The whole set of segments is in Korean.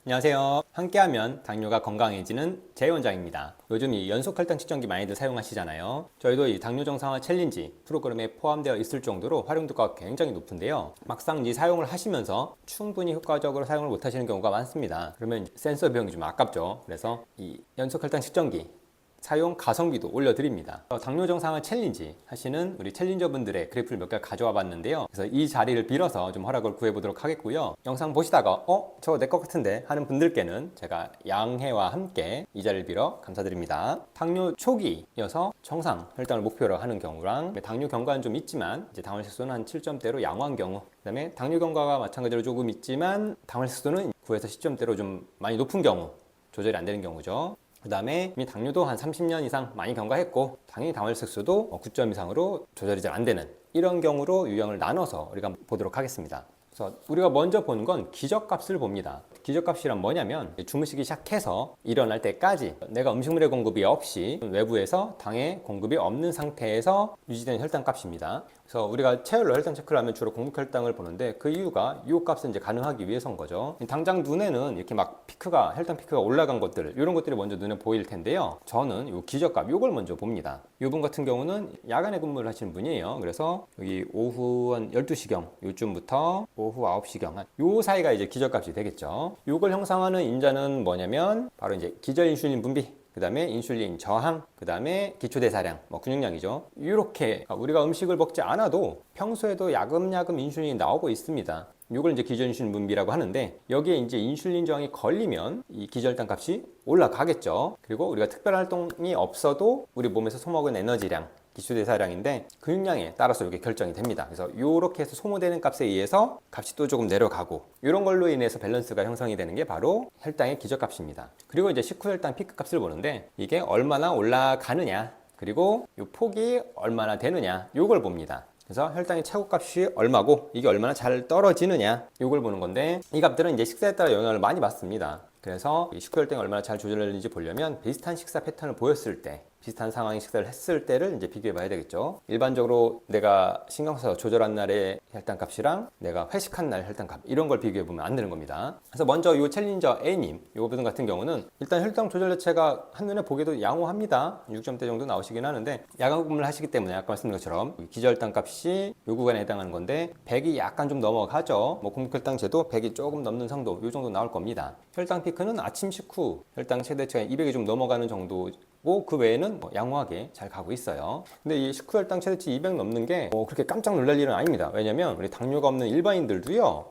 안녕하세요. 함께하면 당뇨가 건강해지는 재원장입니다. 요즘 이 연속 혈당 측정기 많이들 사용하시잖아요. 저희도 이 당뇨 정상화 챌린지 프로그램에 포함되어 있을 정도로 활용도가 굉장히 높은데요. 막상 이 사용을 하시면서 충분히 효과적으로 사용을 못 하시는 경우가 많습니다. 그러면 센서 비용이 좀 아깝죠. 그래서 이 연속 혈당 측정기 사용 가성비도 올려드립니다. 당뇨 정상화 챌린지 하시는 우리 챌린저분들의 그래프를 몇 개 가져와 봤는데요. 그래서 이 자리를 빌어서 좀 허락을 구해보도록 하겠고요. 영상 보시다가 저거 내 것 같은데 하는 분들께는 제가 양해와 함께 이 자리를 빌어 감사드립니다. 당뇨 초기여서 정상 혈당을 목표로 하는 경우랑 당뇨 경과는 좀 있지만 이제 당월 색소는 한 7점대로 양호한 경우, 그 다음에 당뇨 경과가 마찬가지로 조금 있지만 당월 색소는 9에서 10점대로 좀 많이 높은 경우, 조절이 안 되는 경우죠. 그 다음에 이미 당뇨도 한 30년 이상 많이 경과했고 당연히 당월색소도 9점 이상으로 조절이 잘 안 되는 이런 경우로 유형을 나눠서 우리가 보도록 하겠습니다. 그래서 우리가 먼저 보는 건 기저값을 봅니다. 기저값이란 뭐냐면 주무시기 시작해서 일어날 때까지 내가 음식물의 공급이 없이 외부에서 당의 공급이 없는 상태에서 유지되는 혈당값입니다. 그래서 우리가 체열로 혈당 체크를 하면 주로 공복혈당을 보는데 그 이유가 이 값을 이제 가능하기 위해서인 거죠. 당장 눈에는 이렇게 막 혈당 피크가 올라간 것들, 이런 것들이 먼저 눈에 보일 텐데요. 저는 이 기저값, 이걸 먼저 봅니다. 이분 같은 경우는 야간에 근무를 하시는 분이에요. 그래서 여기 오후 한 12시경 요쯤부터 오후 9시경 요 사이가 이제 기저값이 되겠죠. 이걸 형성하는 인자는 뭐냐면 바로 이제 기저 인슐린 분비, 그 다음에 인슐린 저항, 그 다음에 기초대사량, 근육량이죠. 이렇게 우리가 음식을 먹지 않아도 평소에도 야금야금 인슐린이 나오고 있습니다. 이걸 이제 기저인슐린 분비라고 하는데, 여기에 이제 인슐린 저항이 걸리면 이 기저혈당 값이 올라가겠죠. 그리고 우리가 특별한 활동이 없어도 우리 몸에서 소모하는 에너지량, 기초대사량인데 근육량에 따라서 이게 결정이 됩니다. 그래서 이렇게 해서 소모되는 값에 의해서 값이 또 조금 내려가고, 이런 걸로 인해서 밸런스가 형성이 되는 게 바로 혈당의 기저값입니다. 그리고 이제 식후 혈당 피크 값을 보는데 이게 얼마나 올라가느냐, 그리고 이 폭이 얼마나 되느냐, 이걸 봅니다. 그래서 혈당의 최고값이 얼마고 이게 얼마나 잘 떨어지느냐, 이걸 보는 건데, 이 값들은 이제 식사에 따라 영향을 많이 받습니다. 그래서 이 식후 혈당이 얼마나 잘 조절되는지 보려면 비슷한 식사 패턴을 보였을 때, 비슷한 상황의 식사를 했을 때를 이제 비교해 봐야 되겠죠. 일반적으로 내가 신경 써서 조절한 날의 혈당값이랑 내가 회식한 날 혈당값, 이런 걸 비교해 보면 안 되는 겁니다. 그래서 먼저 이 챌린저 A님, 이분 같은 경우는 일단 혈당 조절 자체가 한눈에 보기에도 양호합니다. 6점대 정도 나오시긴 하는데 야간 근무를 하시기 때문에 아까 말씀드린 것처럼 기저혈당 값이 요 구간에 해당하는 건데 100이 약간 좀 넘어가죠. 공복혈당제도 100이 조금 넘는 정도, 요 정도 나올 겁니다. 혈당 피크는 아침 식후 혈당 최대치가 200이 좀 넘어가는 정도, 그 외에는 양호하게 잘 가고 있어요. 근데 이 식후 혈당 최대치 200 넘는 게 그렇게 깜짝 놀랄 일은 아닙니다. 왜냐면 우리 당뇨가 없는 일반인들도요,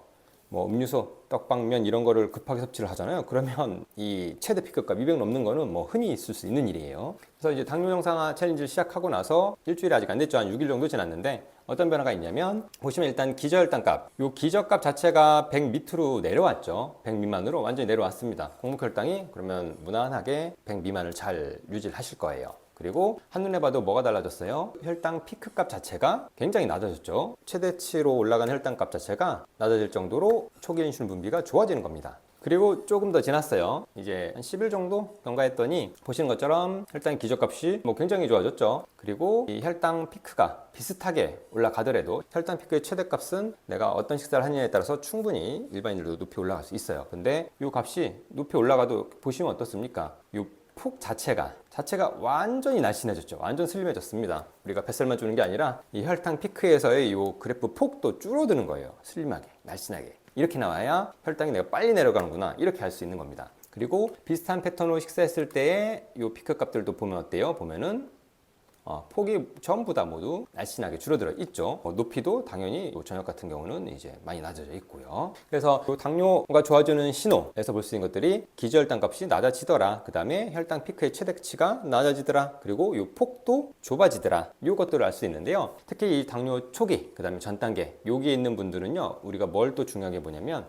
음료수, 떡방면 이런 거를 급하게 섭취를 하잖아요. 그러면 이 최대 피크값 200 넘는 거는 흔히 있을 수 있는 일이에요. 그래서 이제 당뇨 정상화 챌린지를 시작하고 나서 일주일이 아직 안 됐죠. 한 6일 정도 지났는데 어떤 변화가 있냐면, 보시면 일단 기저혈당값, 요 기저값 자체가 100 밑으로 내려왔죠. 100 미만으로 완전히 내려왔습니다. 공복혈당이 그러면 무난하게 100 미만을 잘 유지를 하실 거예요. 그리고 한눈에 봐도 뭐가 달라졌어요? 혈당 피크값 자체가 굉장히 낮아졌죠. 최대치로 올라간 혈당값 자체가 낮아질 정도로 초기 인슐린 분비가 좋아지는 겁니다. 그리고 조금 더 지났어요. 이제 한 10일 정도 경과했더니 보시는 것처럼 혈당 기저값이 굉장히 좋아졌죠. 그리고 이 혈당 피크가 비슷하게 올라가더라도 혈당 피크의 최대값은 내가 어떤 식사를 하느냐에 따라서 충분히 일반인들도 높이 올라갈 수 있어요. 근데 이 값이 높이 올라가도 보시면 어떻습니까? 이 폭 자체가 완전히 날씬해졌죠. 완전 슬림해졌습니다. 우리가 뱃살만 주는 게 아니라 이 혈당 피크에서의 이 그래프 폭도 줄어드는 거예요. 슬림하게, 날씬하게. 이렇게 나와야 혈당이 내가 빨리 내려가는구나, 이렇게 알 수 있는 겁니다. 그리고 비슷한 패턴으로 식사했을 때의 이 피크 값들도 보면 어때요? 보면은 폭이 전부 다 모두 날씬하게 줄어들어 있죠. 높이도 당연히 저녁 같은 경우는 이제 많이 낮아져 있고요. 그래서 당뇨가 좋아지는 신호에서 볼 수 있는 것들이 기저혈당 값이 낮아지더라, 그 다음에 혈당 피크의 최대치가 낮아지더라, 그리고 이 폭도 좁아지더라, 이것들을 알 수 있는데요. 특히 이 당뇨 초기, 그 다음에 전 단계, 여기에 있는 분들은요, 우리가 뭘 또 중요하게 보냐면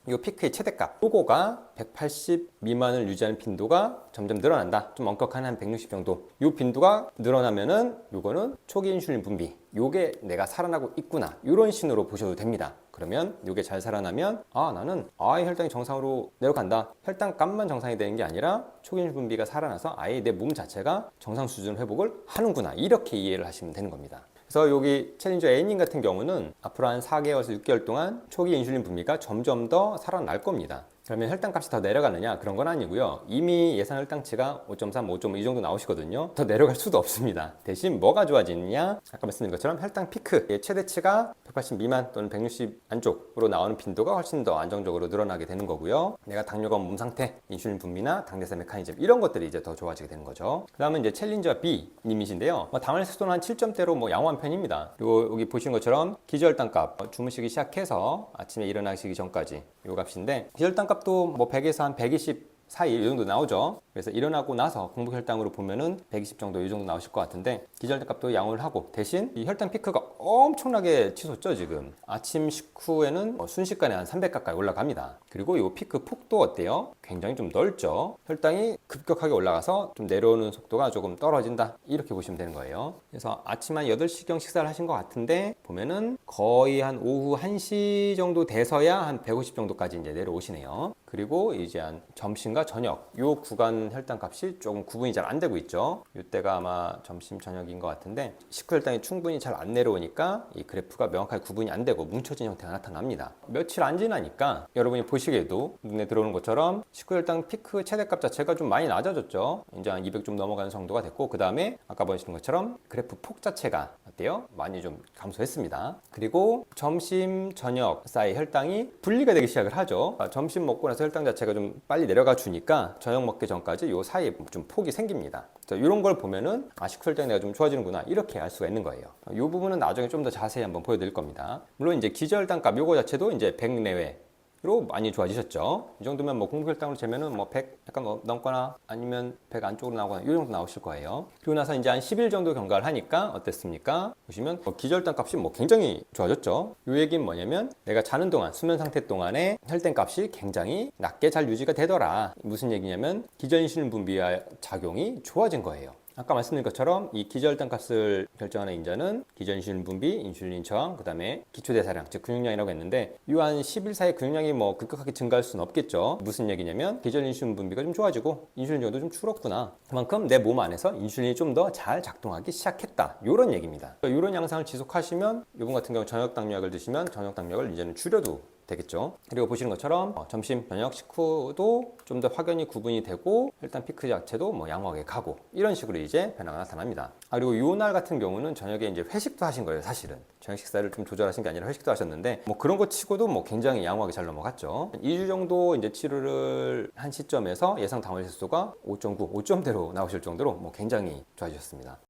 이 피크의 최대값, 요거가 180 미만을 유지하는 빈도가 점점 늘어난다. 좀 엄격한 한 160 정도. 요 빈도가 늘어나면은 요거는 초기 인슐린 분비, 요게 내가 살아나고 있구나, 이런 신호로 보셔도 됩니다. 그러면 요게 잘 살아나면 나는 혈당이 정상으로 내려간다, 혈당값만 정상이 되는 게 아니라 초기 인슐린 분비가 살아나서 아예 내 몸 자체가 정상 수준 회복을 하는구나, 이렇게 이해를 하시면 되는 겁니다. 그래서 여기 챌린저 A님 같은 경우는 앞으로 한 4개월에서 6개월 동안 초기 인슐린 분비가 점점 더 살아날 겁니다. 그러면 혈당값이 더 내려가느냐? 그런 건 아니고요. 이미 예상 혈당치가 5.3, 5.5 이 정도 나오시거든요. 더 내려갈 수도 없습니다. 대신 뭐가 좋아지느냐? 아까 말씀드린 것처럼 혈당 피크의 최대치가 180 미만 또는 160 안쪽으로 나오는 빈도가 훨씬 더 안정적으로 늘어나게 되는 거고요. 내가 당뇨가 몸 상태, 인슐린 분비나 당대사 메커니즘 이런 것들이 이제 더 좋아지게 되는 거죠. 그 다음은 이제 챌린저 B 님이신데요. 당할 수도는 한 7점대로 양호한 편입니다. 그리고 여기 보시는 것처럼 기저혈당값 주무시기 시작해서 아침에 일어나시기 전까지 이 값인데, 기저혈당값도 100에서 한 120 사이 이 정도 나오죠. 그래서 일어나고 나서 공복 혈당으로 보면은 120 정도 이 정도 나오실 것 같은데, 기저혈당 값도 양호를 하고, 대신 이 혈당 피크가 엄청나게 치솟죠. 지금 아침 식후에는 순식간에 한 300 가까이 올라갑니다. 그리고 이 피크 폭도 어때요? 굉장히 좀 넓죠. 혈당이 급격하게 올라가서 좀 내려오는 속도가 조금 떨어진다, 이렇게 보시면 되는 거예요. 그래서 아침 한 8시경 식사를 하신 것 같은데 보면은 거의 한 오후 1시 정도 돼서야 한 150 정도까지 이제 내려오시네요. 그리고 이제 한 점심과 저녁 요 구간 혈당 값이 조금 구분이 잘 안 되고 있죠. 이때가 아마 점심 저녁인 것 같은데, 식후 혈당이 충분히 잘 안 내려오니까 이 그래프가 명확하게 구분이 안 되고 뭉쳐진 형태가 나타납니다. 며칠 안 지나니까 여러분이 보시기에도 눈에 들어오는 것처럼 식후 혈당 피크 최대값 자체가 좀 많이 낮아졌죠. 이제 한 200 좀 넘어가는 정도가 됐고, 그 다음에 아까 보시는 것처럼 그래프 폭 자체가 어때요? 많이 좀 감소했습니다. 그리고 점심 저녁 사이 혈당이 분리가 되기 시작을 하죠. 점심 먹고 나서 혈당 자체가 좀 빨리 내려가 주니까 저녁 먹기 전까지 요 사이에 좀 폭이 생깁니다. 이런 걸 보면은 식후 혈당이 내가 좀 좋아지는구나, 이렇게 알 수가 있는 거예요. 이 부분은 나중에 좀 더 자세히 한번 보여드릴 겁니다. 물론 이제 기저혈당값 요거 자체도 이제 100 내외 로 많이 좋아지셨죠. 이 정도면 공복혈당으로 재면은 100 약간 넘거나 아니면 100 안쪽으로 나오거나 이 정도 나오실 거예요. 그리고 나서 이제 한 10일 정도 경과를 하니까 어땠습니까? 보시면 기저혈당 값이 굉장히 좋아졌죠. 이 얘기는 뭐냐면 내가 자는 동안, 수면 상태 동안에 혈당 값이 굉장히 낮게 잘 유지가 되더라. 무슨 얘기냐면 기저인슐린 분비와 작용이 좋아진 거예요. 아까 말씀드린 것처럼 이 기저혈당 값을 결정하는 인자는 기저인슐린 분비, 인슐린 저항, 그 다음에 기초대사량, 즉 근육량이라고 했는데, 이 한 10일 사이에 근육량이 급격하게 증가할 수는 없겠죠. 무슨 얘기냐면 기저인슐린 분비가 좀 좋아지고 인슐린 정도 좀 줄었구나. 그만큼 내 몸 안에서 인슐린이 좀 더 잘 작동하기 시작했다, 이런 얘기입니다. 이런 양상을 지속하시면 이분 같은 경우 저녁 당뇨약을 드시면 저녁 당뇨약을 이제는 줄여도 되겠죠. 그리고 보시는 것처럼 점심, 저녁 식후도 좀 더 확연히 구분이 되고 혈당 피크 자체도 양호하게 가고, 이런 식으로 이제 변화가 나타납니다. 그리고 요 날 같은 경우는 저녁에 이제 회식도 하신 거예요. 사실은 저녁 식사를 좀 조절하신 게 아니라 회식도 하셨는데 그런 거 치고도 굉장히 양호하게 잘 넘어갔죠. 2주 정도 이제 치료를 한 시점에서 예상 당월 지수가 5.9, 5점대로 나오실 정도로 굉장히 좋아지셨습니다.